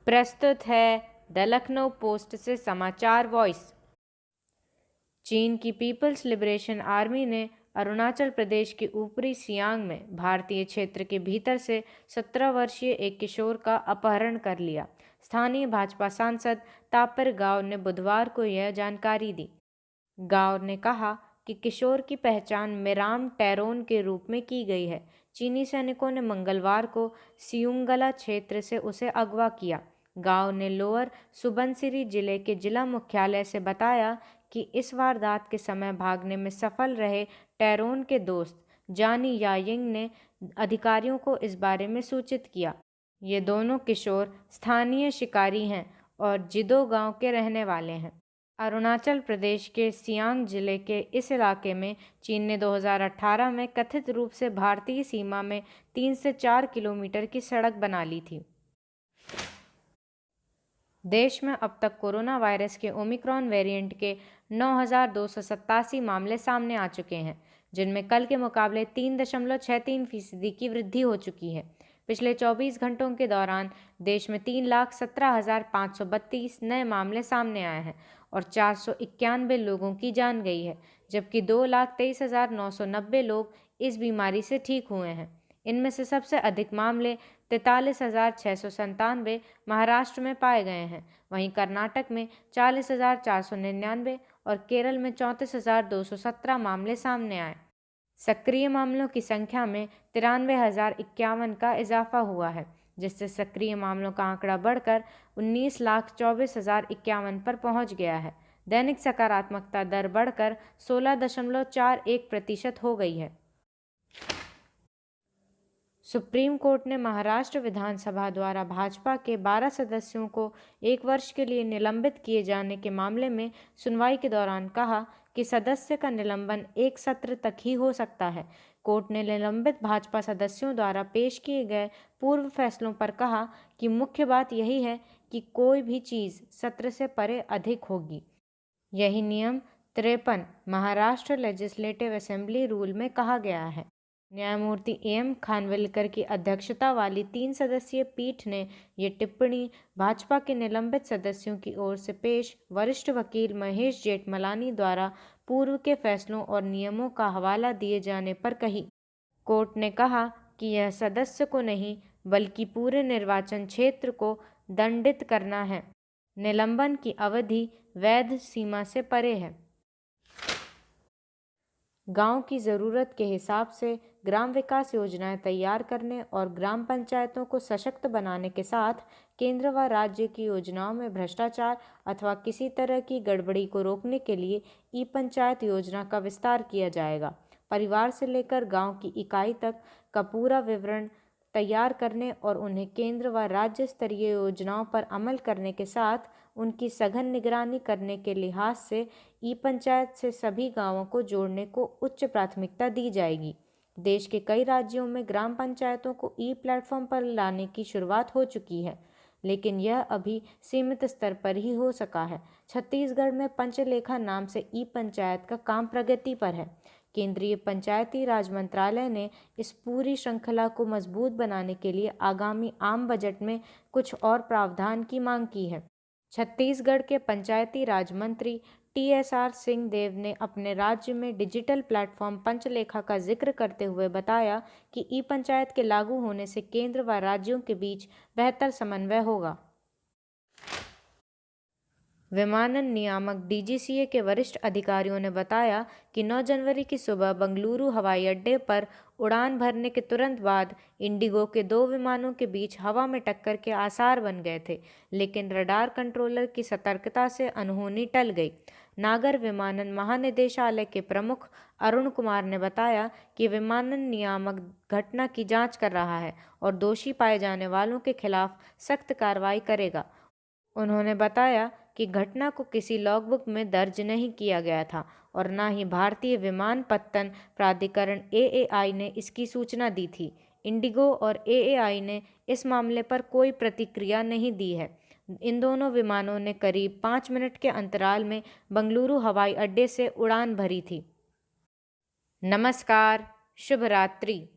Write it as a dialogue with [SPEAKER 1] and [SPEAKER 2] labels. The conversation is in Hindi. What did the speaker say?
[SPEAKER 1] प्रस्तुत है द लखनऊ पोस्ट से समाचार वॉइस। चीन की पीपल्स लिबरेशन आर्मी ने अरुणाचल प्रदेश के ऊपरी सियांग में भारतीय क्षेत्र के भीतर से 17 वर्षीय एक किशोर का अपहरण कर लिया। स्थानीय भाजपा सांसद तापर गाव ने बुधवार को यह जानकारी दी। गाव ने कहा कि किशोर की पहचान मिराम टैरोन के रूप में की गई है। चीनी सैनिकों ने मंगलवार को सियुंगला क्षेत्र से उसे अगवा किया। गांव ने लोअर सुबनसिरी जिले के जिला मुख्यालय से बताया कि इस वारदात के समय भागने में सफल रहे टैरोन के दोस्त जानी यायिंग ने अधिकारियों को इस बारे में सूचित किया। ये दोनों किशोर स्थानीय शिकारी हैं और जिदो गांव के रहने वाले हैं। अरुणाचल प्रदेश के सियांग जिले के इस इलाके में चीन ने 2018 में कथित रूप से भारतीय सीमा में 3 से 4 किलोमीटर की सड़क बना ली थी। देश में अब तक कोरोना वायरस के ओमिक्रॉन वेरिएंट के 9,287 मामले सामने आ चुके हैं, जिनमें कल के मुकाबले 3.63% की वृद्धि हो चुकी है। पिछले 24 घंटों के दौरान देश में 3,17,532 नए मामले सामने आए हैं और 491 लोगों की जान गई है, जबकि 2,23,990 लोग इस बीमारी से ठीक हुए हैं। इनमें से सबसे अधिक मामले 43,697 महाराष्ट्र में पाए गए हैं। वहीं कर्नाटक में 40,499 और केरल में 34,217 मामले सामने आए। सक्रिय मामलों की संख्या में 93,051 का इजाफा हुआ है, जिससे सक्रिय मामलों का आंकड़ा बढ़कर 19,24,051 पर पहुंच गया है। दैनिक सकारात्मकता दर बढ़कर 16.41% हो गई है। सुप्रीम कोर्ट ने महाराष्ट्र विधानसभा द्वारा भाजपा के 12 सदस्यों को 1 वर्ष के लिए निलंबित किए जाने के मामले में सुनवाई के दौरान कहा कि सदस्य का निलंबन एक सत्र तक ही हो सकता है। कोर्ट ने निलंबित भाजपा सदस्यों द्वारा पेश किए गए पूर्व फैसलों पर कहा कि मुख्य बात यही है कि कोई भी चीज़ सत्र से परे अधिक होगी। यही नियम 53 महाराष्ट्र लेजिस्लेटिव असेंबली रूल में कहा गया है। न्यायमूर्ति एम खानविलकर की अध्यक्षता वाली 3 सदस्यीय पीठ ने ये टिप्पणी भाजपा के निलंबित सदस्यों की ओर से पेश वरिष्ठ वकील महेश जेठमलानी द्वारा पूर्व के फैसलों और नियमों का हवाला दिए जाने पर कही। कोर्ट ने कहा कि यह सदस्य को नहीं बल्कि पूरे निर्वाचन क्षेत्र को दंडित करना है। निलंबन की अवधि वैध सीमा से परे है। गांव की ज़रूरत के हिसाब से ग्राम विकास योजनाएं तैयार करने और ग्राम पंचायतों को सशक्त बनाने के साथ केंद्र व राज्य की योजनाओं में भ्रष्टाचार अथवा किसी तरह की गड़बड़ी को रोकने के लिए ई पंचायत योजना का विस्तार किया जाएगा। परिवार से लेकर गांव की इकाई तक का पूरा विवरण तैयार करने और उन्हें केंद्र व राज्य स्तरीय योजनाओं पर अमल करने के साथ उनकी सघन निगरानी करने के लिहाज से ई पंचायत से सभी गांवों को जोड़ने को उच्च प्राथमिकता दी जाएगी। देश के कई राज्यों में ग्राम पंचायतों को ई प्लेटफॉर्म पर लाने की शुरुआत हो चुकी है, लेकिन यह अभी सीमित स्तर पर ही हो सका है। छत्तीसगढ़ में पंचलेखा नाम से ई पंचायत का काम प्रगति पर है। केंद्रीय पंचायती राज मंत्रालय ने इस पूरी श्रृंखला को मजबूत बनाने के लिए आगामी आम बजट में कुछ और प्रावधान की मांग की है। छत्तीसगढ़ के पंचायती राज मंत्री TSR सिंहदेव ने अपने राज्य में डिजिटल प्लेटफॉर्म पंचलेखा का जिक्र करते हुए बताया कि ई पंचायत के लागू होने से केंद्र व राज्यों के बीच बेहतर समन्वय होगा। विमानन नियामक DGCA के वरिष्ठ अधिकारियों ने बताया कि 9 जनवरी की सुबह बंगलुरु हवाई अड्डे पर उड़ान भरने के तुरंत बाद इंडिगो के 2 विमानों के बीच हवा में टक्कर के आसार बन गए थे, लेकिन रडार कंट्रोलर की सतर्कता से अनहोनी टल गई। नागर विमानन महानिदेशालय के प्रमुख अरुण कुमार ने बताया कि विमानन नियामक घटना की जांच कर रहा है और दोषी पाए जाने वालों के खिलाफ सख्त कार्रवाई करेगा। उन्होंने बताया कि घटना को किसी लॉगबुक में दर्ज नहीं किया गया था और न ही भारतीय विमानपत्तन प्राधिकरण AAI ने इसकी सूचना दी थी। इंडिगो और AAI ने इस मामले पर कोई प्रतिक्रिया नहीं दी है। इन दोनों विमानों ने करीब 5 मिनट के अंतराल में बंगलुरु हवाई अड्डे से उड़ान भरी थी। नमस्कार, शुभ रात्रि।